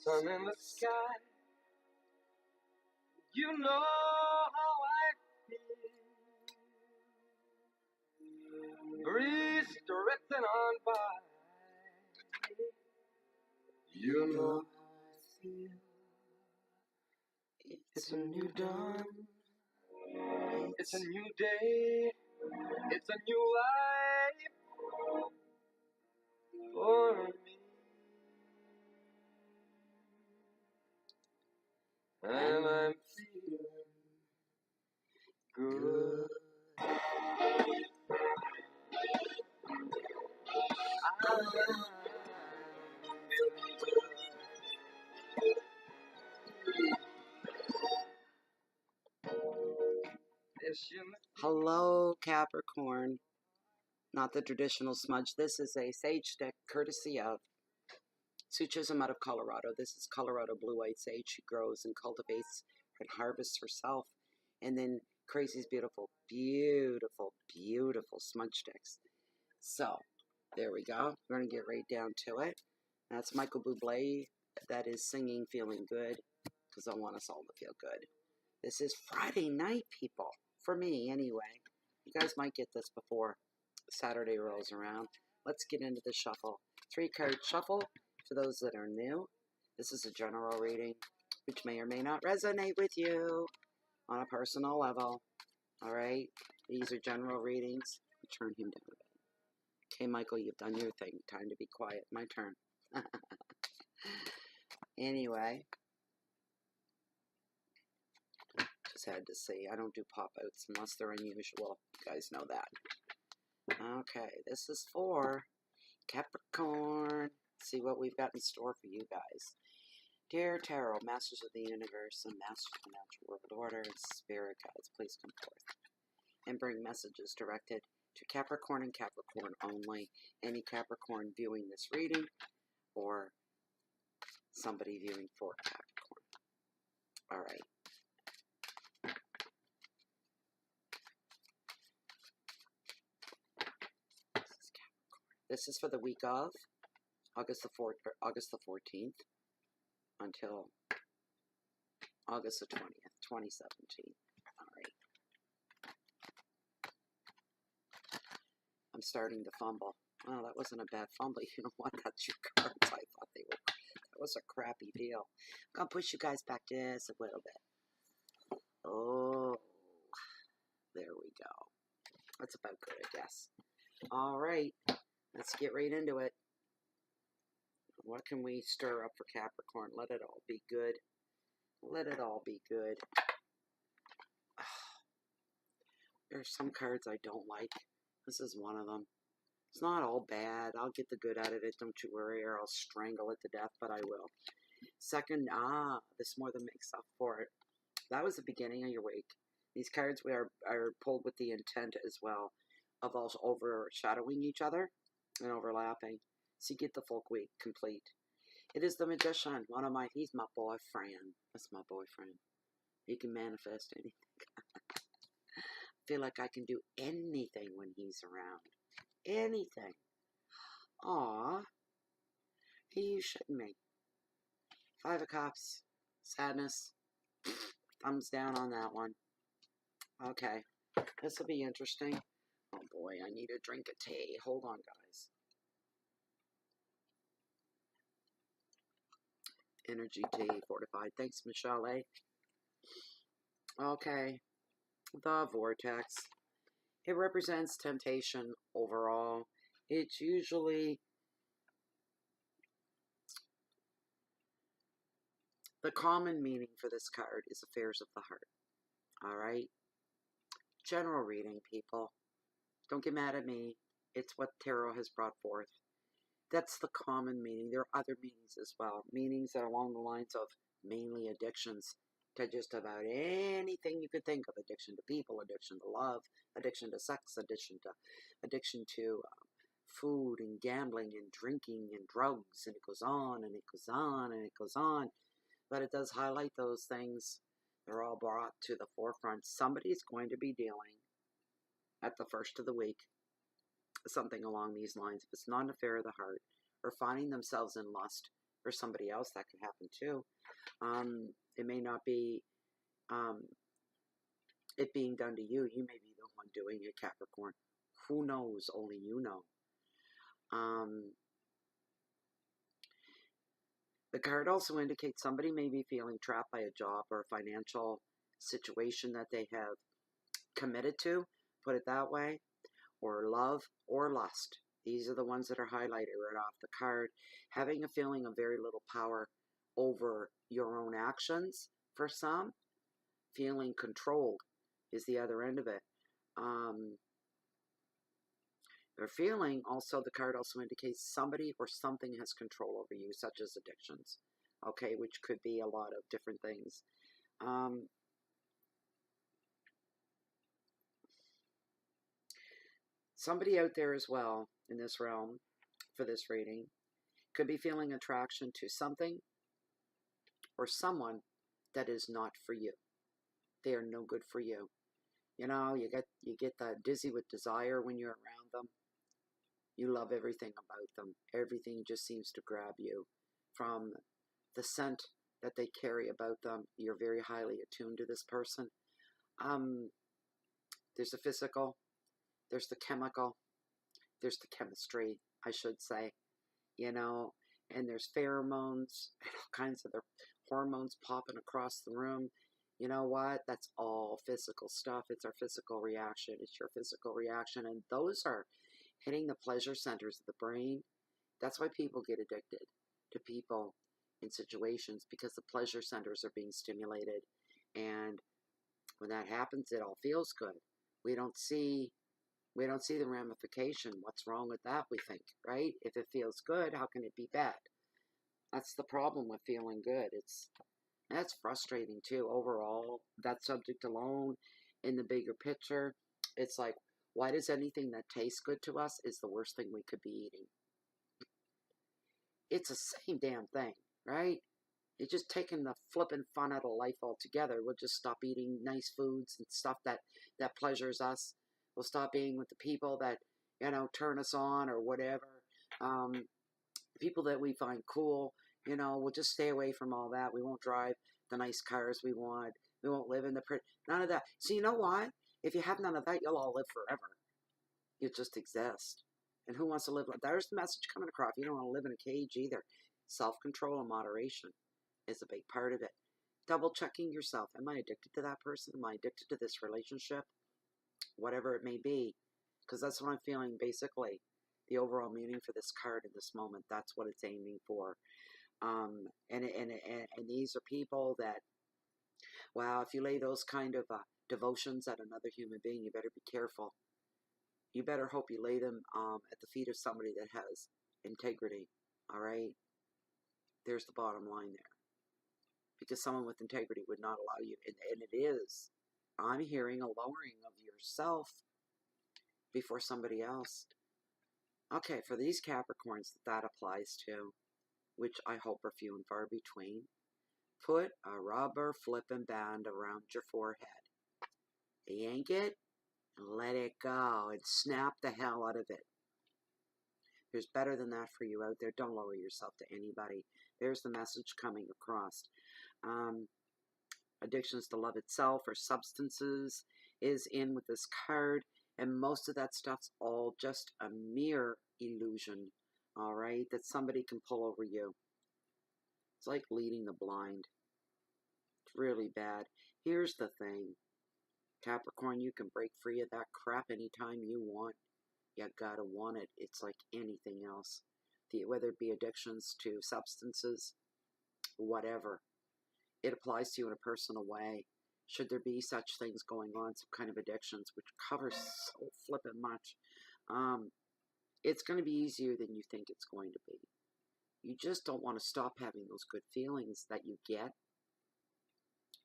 sun in the sky. You know how I feel. Breeze drifting on by. You know how I feel. It's a new dawn. It's a new day. It's a new life for me. And I'm feeling good. Hello, Capricorn. Not the traditional smudge. This is a sage stick courtesy of Sue Chisholm out of Colorado. This is Colorado blue-white sage. She grows and cultivates and harvests herself. And then Crazy's beautiful, beautiful, beautiful smudge sticks. So, there we go. We're going to get right down to it. That's Michael Bublé that is singing Feeling Good, because I want us all to feel good. This is Friday night, people. For me, anyway. You guys might get this before Saturday rolls around. Let's get into the shuffle. 3-card shuffle for those that are new. This is a general reading, which may or may not resonate with you on a personal level. Alright? These are general readings. Turn him down a bit. Okay, Michael, you've done your thing. Time to be quiet. My turn. Anyway. Just had to say, I don't do pop-outs unless they're unusual. You guys know that. Okay, this is for Capricorn. Let's see what we've got in store for you guys. Dear Tarot, Masters of the Universe and Masters of the Natural World Order and Spirit Guides, please come forth and bring messages directed to Capricorn and Capricorn only. Any Capricorn viewing this reading or somebody viewing for Capricorn. Alright. This is for the week of August the 14th until August the 20th, 2017. All right. I'm starting to fumble. Oh, that wasn't a bad fumble. You know what? That's your cards. I thought they were. That was a crappy deal. I'm going to push you guys back just a little bit. Oh, there we go. That's about good, I guess. All right. Let's get right into it. What can we stir up for Capricorn? Let it all be good. Let it all be good. There are some cards I don't like. This is one of them. It's not all bad. I'll get the good out of it. Don't you worry, or I'll strangle it to death, but I will. Second, this more than makes up for it. That was the beginning of your week. These cards are pulled with the intent as well of also overshadowing each other and overlapping, so you get the full week complete. It is the Magician, he's my boyfriend. That's my boyfriend. He can manifest anything. Feel like I can do anything when he's around. Anything. Aw. You shouldn't me. 5 of Cups. Sadness. Thumbs down on that one. Okay. This will be interesting. Oh boy, I need a drink of tea. Hold on, guys. Energy tea, fortified. Thanks, Michelle. Okay. The Vortex. It represents temptation overall. It's usually the common meaning for this card is affairs of the heart. Alright? General reading, people. Don't get mad at me. It's what tarot has brought forth. That's the common meaning. There are other meanings as well. Meanings that are along the lines of mainly addictions to just about anything you could think of. Addiction to people, addiction to love, addiction to sex, addiction to food and gambling and drinking and drugs. And it goes on and it goes on and it goes on. But it does highlight those things. They're all brought to the forefront. Somebody's going to be dealing at the first of the week something along these lines. If it's not an affair of the heart or finding themselves in lust or somebody else. That could happen too. It may not be it being done to you. You may be the one doing it, Capricorn. Who knows? Only you know. The card also indicates somebody may be feeling trapped by a job or a financial situation that they have committed to, put it that way, or love or lust. These are the ones that are highlighted right off the card. Having a feeling of very little power over your own actions for some. Feeling controlled is the other end of it. They're feeling, also, the card also indicates somebody or something has control over you, such as addictions, okay, which could be a lot of different things. Somebody out there as well in this realm for this reading could be feeling attraction to something or someone that is not for you. They are no good for you. You know, you get the dizzy with desire when you're around them. You love everything about them. Everything just seems to grab you. From the scent that they carry about them, you're very highly attuned to this person. There's the physical, there's the chemical, there's the chemistry, I should say, you know, and there's pheromones and all kinds of hormones popping across the room. You know what? That's all physical stuff. It's our physical reaction. It's your physical reaction. And those are hitting the pleasure centers of the brain. That's why people get addicted to people in situations, because the pleasure centers are being stimulated. And when that happens, it all feels good. We don't see the ramification. What's wrong with that, we think, right? If it feels good, how can it be bad? That's the problem with feeling good. That's frustrating too. Overall, that subject alone, in the bigger picture, it's like, why does anything that tastes good to us is the worst thing we could be eating? It's the same damn thing, right? It's just taking the flipping fun out of life altogether. We'll just stop eating nice foods and stuff that pleasures us. We'll stop being with the people that, you know, turn us on or whatever. People that we find cool, you know, we'll just stay away from all that. We won't drive the nice cars we want. We won't live in the none of that. So you know what? If you have none of that, you'll all live forever. You just exist. And who wants to live like that? There's the message coming across. You don't want to live in a cage either. Self-control and moderation is a big part of it. Double checking yourself. Am I addicted to that person? Am I addicted to this relationship? Whatever it may be. Because that's what I'm feeling, basically. The overall meaning for this card in this moment. That's what it's aiming for. And these are people that, wow, if you lay those kind of devotions at another human being, you better be careful. You better hope you lay them at the feet of somebody that has integrity, all right? There's the bottom line there. Because someone with integrity would not allow you, and it is. I'm hearing a lowering of yourself before somebody else. Okay, for these Capricorns that applies to, which I hope are few and far between, put a rubber flipping band around your forehead. Yank it and let it go and snap the hell out of it. There's better than that for you out there. Don't lower yourself to anybody. There's the message coming across. Addictions to love itself or substances is in with this card. And most of that stuff's all just a mere illusion, all right, that somebody can pull over you. It's like leading the blind. It's really bad. Here's the thing. Capricorn, you can break free of that crap anytime you want. You gotta want it. It's like anything else. Whether it be addictions to substances, whatever. It applies to you in a personal way. Should there be such things going on, some kind of addictions, which covers so flippin' much, it's going to be easier than you think it's going to be. You just don't want to stop having those good feelings that you get.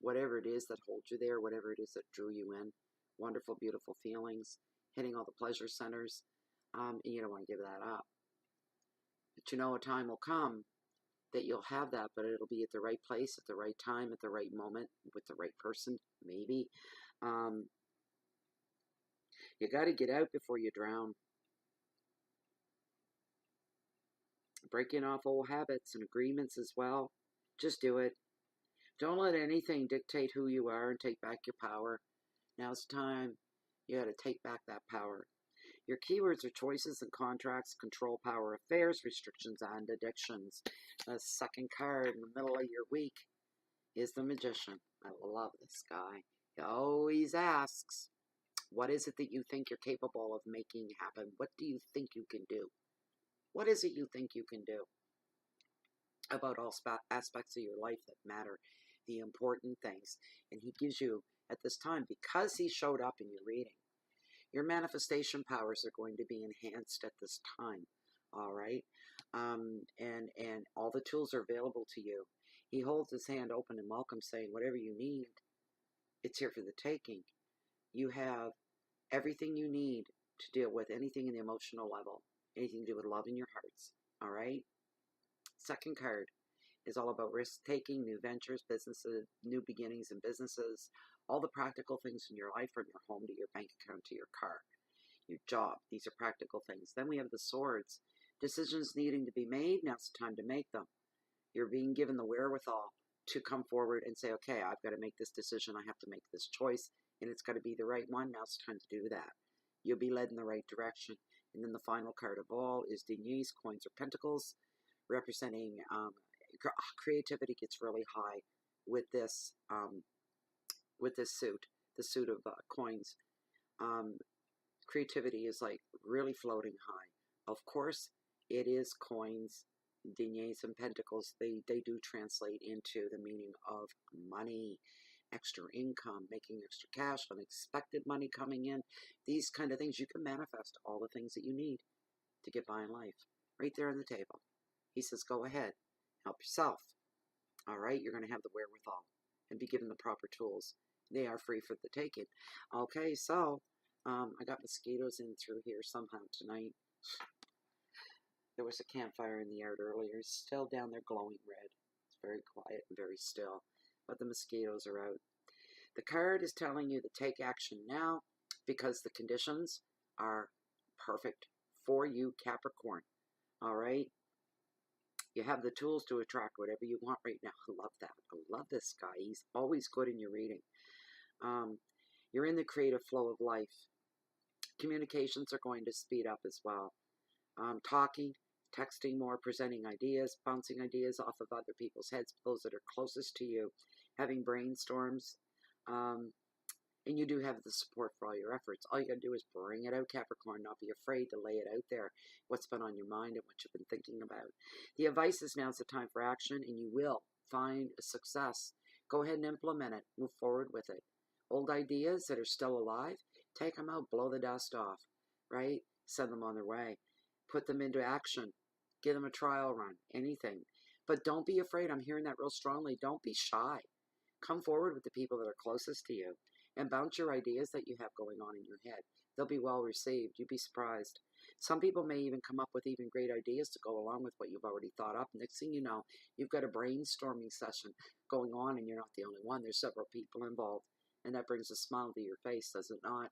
Whatever it is that holds you there, whatever it is that drew you in. Wonderful, beautiful feelings, hitting all the pleasure centers. And you don't want to give that up. But you know a time will come that you'll have that, but it'll be at the right place, at the right time, at the right moment, with the right person, maybe. You got to get out before you drown. Breaking off old habits and agreements as well. Just do it. Don't let anything dictate who you are and take back your power. Now's the time. You got to take back that power. Your keywords are choices and contracts, control, power, affairs, restrictions, and addictions. The second card in the middle of your week is the Magician. I love this guy. He always asks, what is it that you think you're capable of making happen? What do you think you can do? What is it you think you can do about all aspects of your life that matter, the important things? And he gives you, at this time, because he showed up in your reading, your manifestation powers are going to be enhanced at this time, all right? And all the tools are available to you. He holds his hand open and welcome, saying, whatever you need, it's here for the taking. You have everything you need to deal with anything in the emotional level, anything to do with love in your hearts, all right? Second card is all about risk-taking, new ventures, businesses, new beginnings in businesses, all the practical things in your life, from your home to your bank account to your car, your job. These are practical things. Then we have the swords. Decisions needing to be made. Now it's time to make them. You're being given the wherewithal to come forward and say, okay, I've got to make this decision. I have to make this choice, and it's got to be the right one. Now it's time to do that. You'll be led in the right direction. And then the final card of all is deniers, coins or pentacles, representing creativity gets really high with this suit, the suit of coins. Creativity is like really floating high. Of course, it is coins, deniers, and pentacles. They do translate into the meaning of money, extra income, making extra cash, unexpected money coming in. These kind of things, you can manifest all the things that you need to get by in life right there on the table. He says, go ahead, help yourself. All right, you're going to have the wherewithal and be given the proper tools. They are free for the taking. Okay, so I got mosquitoes in through here somehow tonight. There was a campfire in the yard earlier. It's still down there glowing red. It's very quiet and very still, but the mosquitoes are out. The card is telling you to take action now because the conditions are perfect for you, Capricorn. All right? You have the tools to attract whatever you want right now. I love that. I love this guy. He's always good in your reading. You're in the creative flow of life. Communications are going to speed up as well. Talking, texting more, presenting ideas, bouncing ideas off of other people's heads, those that are closest to you, having brainstorms. And you do have the support for all your efforts. All you got to do is bring it out, Capricorn. Not be afraid to lay it out there, what's been on your mind and what you've been thinking about. The advice is now's the time for action, and you will find a success. Go ahead and implement it. Move forward with it. Old ideas that are still alive, take them out, blow the dust off, right? Send them on their way. Put them into action. Give them a trial run, anything. But don't be afraid. I'm hearing that real strongly. Don't be shy. Come forward with the people that are closest to you and bounce your ideas that you have going on in your head. They'll be well received. You'd be surprised. Some people may even come up with even great ideas to go along with what you've already thought up. Next thing you know, you've got a brainstorming session going on, and you're not the only one. There's several people involved, and that brings a smile to your face, does it not?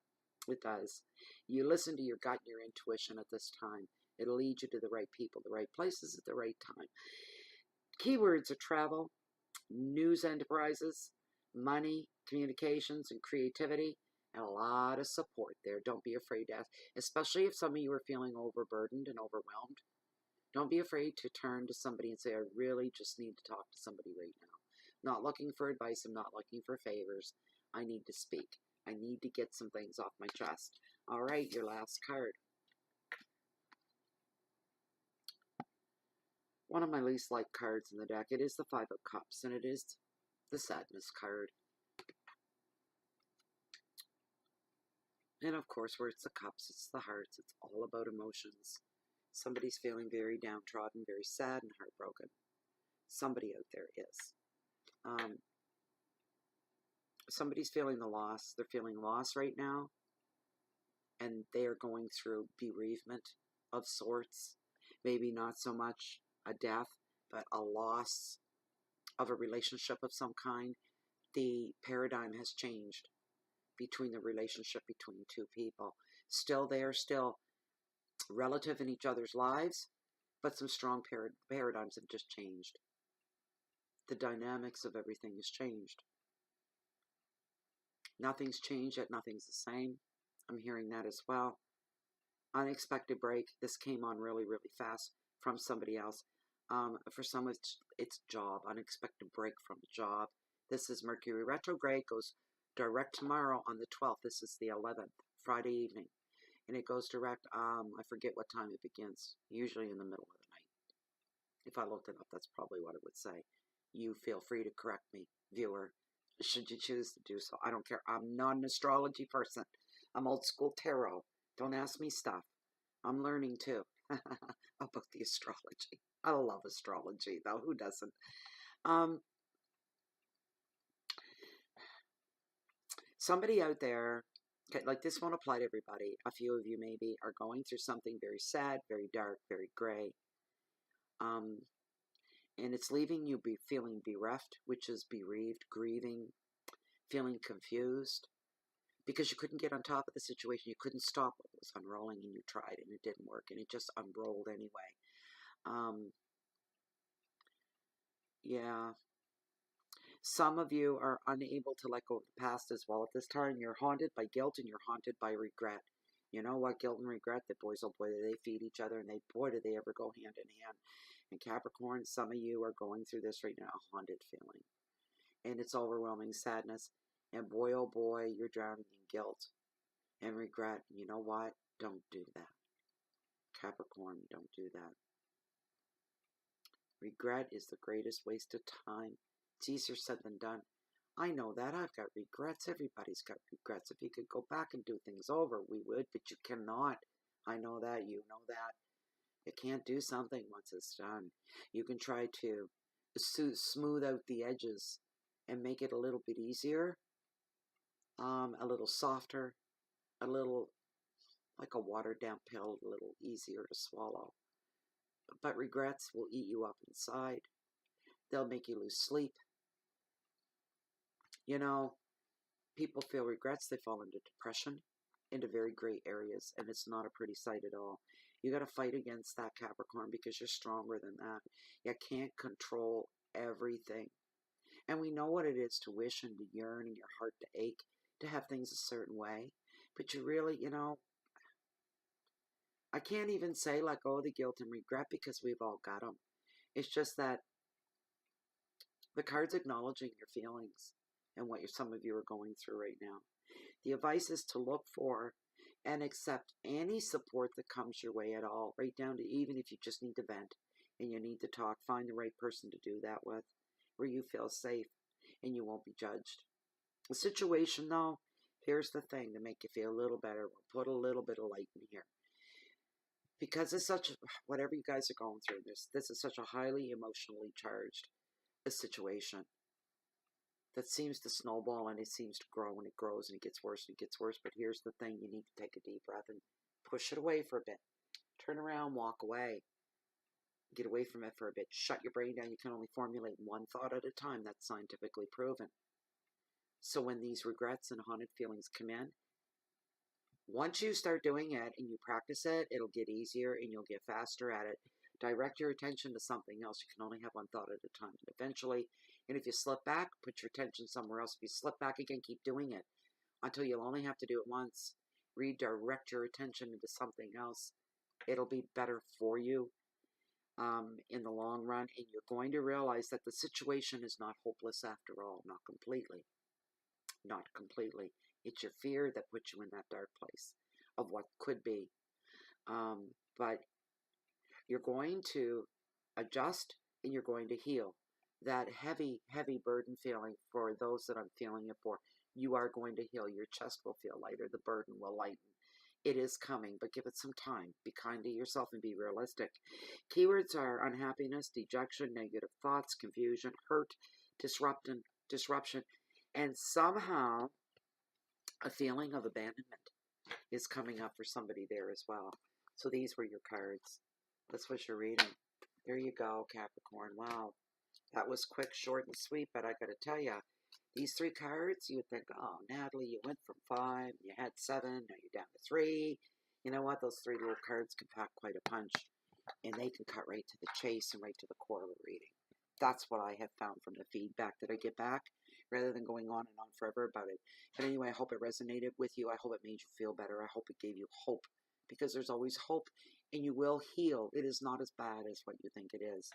It does. You listen to your gut and your intuition at this time. It'll lead you to the right people, the right places at the right time. Keywords are travel, news enterprises, money, communications, and creativity, and a lot of support there. Don't be afraid to ask, especially if some of you are feeling overburdened and overwhelmed. Don't be afraid to turn to somebody and say, I really just need to talk to somebody right now. I'm not looking for advice. I'm not looking for favors. I need to speak. I need to get some things off my chest. All right, your last card. One of my least liked cards in the deck. It is the Five of Cups, and it is the Sadness card. And of course, where it's the cups, it's the hearts. It's all about emotions. Somebody's feeling very downtrodden, very sad and heartbroken. Somebody out there is. Somebody's feeling the loss. They're feeling loss right now. And they are going through bereavement of sorts. Maybe not so much a death, but a loss of a relationship of some kind. The paradigm has changed between the relationship between two people. Still, they are still relative in each other's lives, but some strong paradigms have just changed. The dynamics of everything has changed. Nothing's changed, yet nothing's the same. I'm hearing that as well. Unexpected break. This came on really, really fast from somebody else. For some, it's job. Unexpected break from a job. This is Mercury retrograde. Goes direct tomorrow on the 12th. This is the 11th, Friday evening. And it goes direct, I forget what time it begins. Usually in the middle of the night. If I looked it up, that's probably what it would say. You feel free to correct me, viewer, should you choose to do so. I don't care. I'm not an astrology person. I'm old school tarot. Don't ask me stuff. I'm learning too about the astrology. I love astrology, though. Who doesn't? Somebody out there, okay, like this won't apply to everybody. A few of you maybe are going through something very sad, very dark, very gray. And it's leaving you feeling bereft, which is bereaved, grieving, feeling confused, because you couldn't get on top of the situation. You couldn't stop what was unrolling, and you tried, and it didn't work, and it just unrolled anyway. Yeah. Some of you are unable to let go of the past as well at this time. You're haunted by guilt, and you're haunted by regret. You know what? Guilt and regret, the boys, oh boy, they feed each other, and boy, do they ever go hand in hand. And Capricorn, some of you are going through this right now, a haunted feeling. And it's overwhelming sadness. And boy, oh boy, you're drowning in guilt and regret. You know what? Don't do that. Capricorn, don't do that. Regret is the greatest waste of time. It's easier said than done. I know that. I've got regrets. Everybody's got regrets. If you could go back and do things over, we would, but you cannot. I know that. You know that. You can't do something once it's done. You can try to smooth out the edges and make it a little bit easier, a little softer, a little like a watered down pill, a little easier to swallow. But regrets will eat you up inside. They'll make you lose sleep. You know, people feel regrets, they fall into depression, into very gray areas, and it's not a pretty sight at all. You got to fight against that, Capricorn, because you're stronger than that. You can't control everything. And we know what it is to wish and to yearn and your heart to ache, to have things a certain way. But you really, I can't even say let go of the guilt and regret because we've all got them. It's just that the card's acknowledging your feelings and what some of you are going through right now. The advice is to look for and accept any support that comes your way at all, right down to even if you just need to vent and you need to talk, find the right person to do that with, where you feel safe and you won't be judged. The situation, though, here's the thing to make you feel a little better. We'll put a little bit of light in here. Because it's such, whatever you guys are going through, this is such a highly emotionally charged situation that seems to snowball and it seems to grow and it grows and it gets worse and it gets worse. But here's the thing, you need to take a deep breath and push it away for a bit. Turn around, walk away. Get away from it for a bit. Shut your brain down. You can only formulate one thought at a time. That's scientifically proven. So when these regrets and haunted feelings come in, once you start doing it and you practice it, it'll get easier and you'll get faster at it. Direct your attention to something else. You can only have one thought at a time. And eventually, and if you slip back, put your attention somewhere else. If you slip back again, keep doing it until you'll only have to do it once. Redirect your attention into something else. It'll be better for you in the long run. And you're going to realize that the situation is not hopeless after all. Not completely. Not completely. It's your fear that puts you in that dark place of what could be. But you're going to adjust and you're going to heal. That heavy, heavy burden feeling for those that I'm feeling it for, you are going to heal. Your chest will feel lighter. The burden will lighten. It is coming, but give it some time. Be kind to yourself and be realistic. Keywords are unhappiness, dejection, negative thoughts, confusion, hurt, disruption, and somehow a feeling of abandonment is coming up for somebody there as well. So these were your cards. That's what you're reading. There you go, Capricorn. Wow. That was quick, short, and sweet, but I got to tell you, these three cards, you would think, oh, Natalie, you went from 5, you had 7, now you're down to 3. You know what? Those 3 little cards can pack quite a punch. and they can cut right to the chase and right to the core of a reading. That's what I have found from the feedback that I get back, rather than going on and on forever about it. But anyway, I hope it resonated with you. I hope it made you feel better. I hope it gave you hope, because there's always hope, and you will heal. It is not as bad as what you think it is.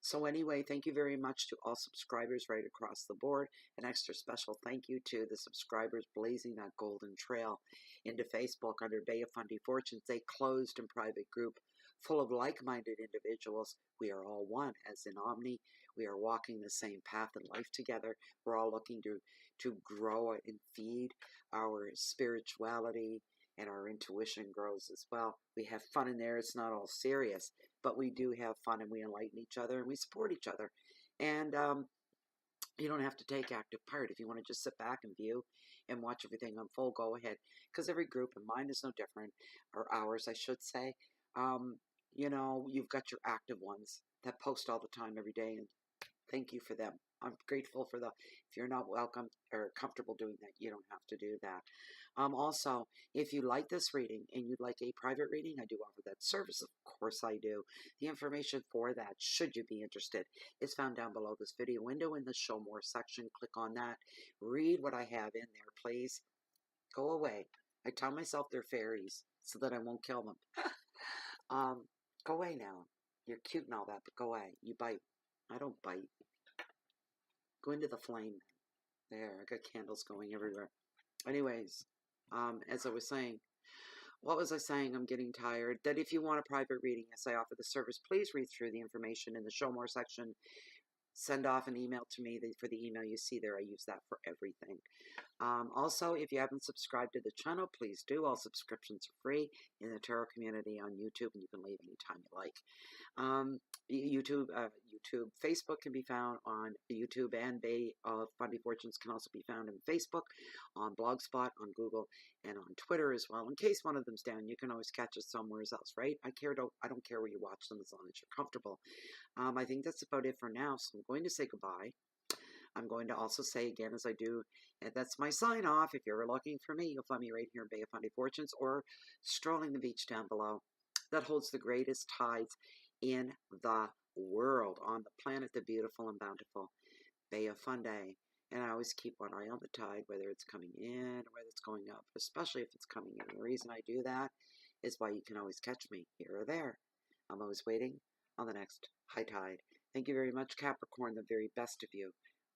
So anyway, thank you very much to all subscribers right across the board. An extra special thank you to the subscribers blazing that golden trail into Facebook under Bay of Fundy Fortunes. They closed in private group full of like-minded individuals. We are all one, as in Omni. We are walking the same path in life together. We're all looking to grow and feed our spirituality, and our intuition grows as well. We have fun in there. It's not all serious, but we do have fun, and we enlighten each other, and we support each other. And you don't have to take active part. If you want to just sit back and view and watch everything unfold, go ahead. Because every group, and mine is no different, or ours, I should say, you know, you've got your active ones that post all the time every day, and thank you for them. I'm grateful for the. If you're not welcome or comfortable doing that, you don't have to do that. Also, if you like this reading and you'd like a private reading, I do offer that service. Of course I do. The information for that, should you be interested, is found down below this video window in the Show More section. Click on that. Read what I have in there, please. Go away. I tell myself they're fairies so that I won't kill them. Go away now. You're cute and all that, but go away. You bite. I don't bite. Go into the flame. There, I got candles going everywhere. Anyways, as I was saying, what was I saying? I'm getting tired. That if you want a private reading, yes, I offer the service. Please read through the information in the Show More section. Send off an email to me. For the email you see there, I use that for everything. Also, if you haven't subscribed to the channel, please do. All subscriptions are free in the tarot community on YouTube, and you can leave anytime you like. YouTube, Facebook can be found on YouTube, and Bay of Fundy Fortunes can also be found on Facebook, on Blogspot, on Google, and on Twitter as well. In case one of them's down, you can always catch us somewhere else, right? I don't care where you watch them as long as you're comfortable. I think that's about it for now, so I'm going to say goodbye. I'm going to also say again, as I do, and that's my sign off. If you're looking for me, you'll find me right here in Bay of Fundy Fortunes, or strolling the beach down below that holds the greatest tides in the world, on the planet, the beautiful and bountiful Bay of Fundy. And I always keep one eye on the tide, whether it's coming in or whether it's going up, especially if it's coming in. The reason I do that is why you can always catch me here or there. I'm always waiting on the next high tide. Thank you very much, Capricorn, the very best of you.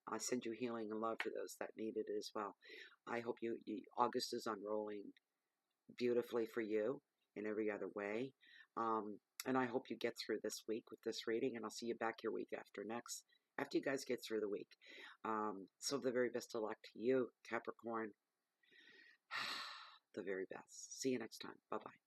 I send you healing and love for those that need it as well. I hope August is unrolling beautifully for you in every other way. And I hope you get through this week with this reading, and I'll see you back here week after next, after you guys get through the week. So the very best of luck to you, Capricorn. The very best. See you next time. Bye-bye.